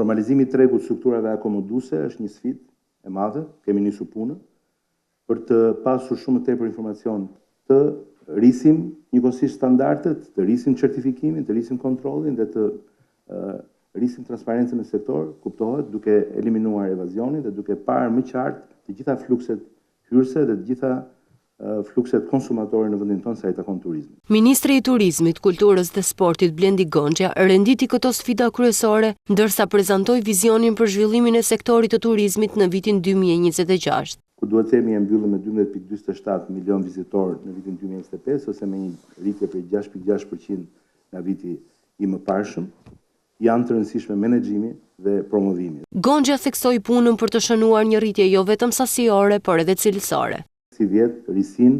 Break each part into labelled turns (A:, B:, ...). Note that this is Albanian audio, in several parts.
A: Formalizimi i tregut strukturave akomoduese është një sfidë e madhe, kemi nisur punën për të pasur shumë më tepër informacion, të rrisim njëkohësisht standardet, të rrisim certifikimin, të rrisim kontrollin dhe të rrisim transparencën në sektor, kuptohet duke eliminuar evazionin dhe duke parë më qartë të gjitha flukset hyrëse dhe të gjitha flukset konsumatore në vendin tonë sa i takon turizmit.
B: Ministri i Turizmit, Kulturës dhe Sportit Blendi Goxha renditi këto sfida kryesore, ndërsa prezantoi vizionin për zhvillimin e sektorit të turizmit në vitin 2026.
A: Ku duhet themi e mbyllëm me 12.47 milion vizitorë në vitin 2025, ose me një rritje prej 6.6% nga viti i mëparshëm, janë të rëndësishme menaxhimi dhe promovimi.
B: Goxha theksoi punën për të shënuar një rritje jo vetëm sasiore, por edhe cilësore.
A: Si vjet risin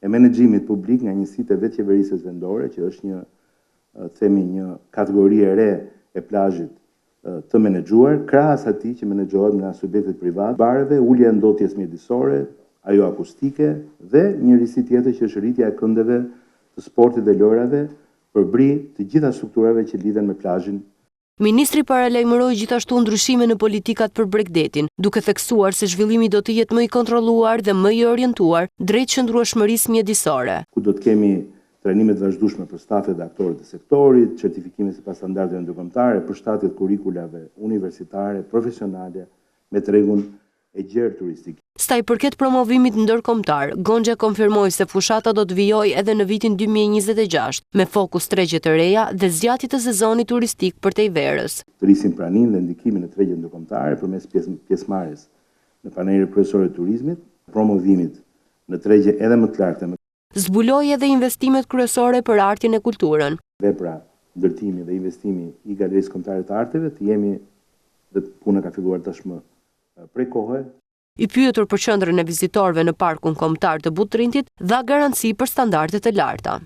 A: e menaxhimit publik nga njësitë e vetqeverisjes vendore, që është një kategori e re e plazhit të menaxhuar, krahas atij që menaxhohet nga subjektet privat, bareve, ulja e ndotjes mjedisore, ajo akustike dhe një risi tjetër që është rritja e këndeve të sportit dhe lojrave për bri të gjitha strukturave që lidhen me plazhin.
B: Ministri paralajmëroi gjithashtu ndryshime në politikat për Bregdetin, duke theksuar se zhvillimi do të jetë më i kontrolluar dhe më i orientuar drejt qëndrueshmërisë mjedisore.
A: Ku do të kemi trajnime të vazhdueshme për stafet dhe aktorët e sektorit, certifikime sipas standardeve ndërkombëtare, përshtatje të kurrikulave universitare, profesionale me tregun e gjerë turistik.
B: Sa i përket promovimit ndërkombëtar, Goxha konfirmoi se fushata do të vijojë edhe në vitin 2026, me fokus tregje të reja dhe zgjatje të sezonit turistik për tej verës.
A: Të rrisim praninë dhe ndikimin në tregjet ndërkombëtare përmes pjesëmarrjes në panelet kryesore të turizmit, promovimit në tregje edhe më të larta.
B: Zbuloi edhe investimet kryesore për artin e kulturën.
A: Vepra ndërtimi dhe investimi i Galerisë Kombëtare të Arteve, të jemi dhe puna ka filluar tashmë prej kohe.
B: I pyetur për qendrën e vizitorëve në Parkun Kombëtar të Butrintit, dha garanci për standarde të larta.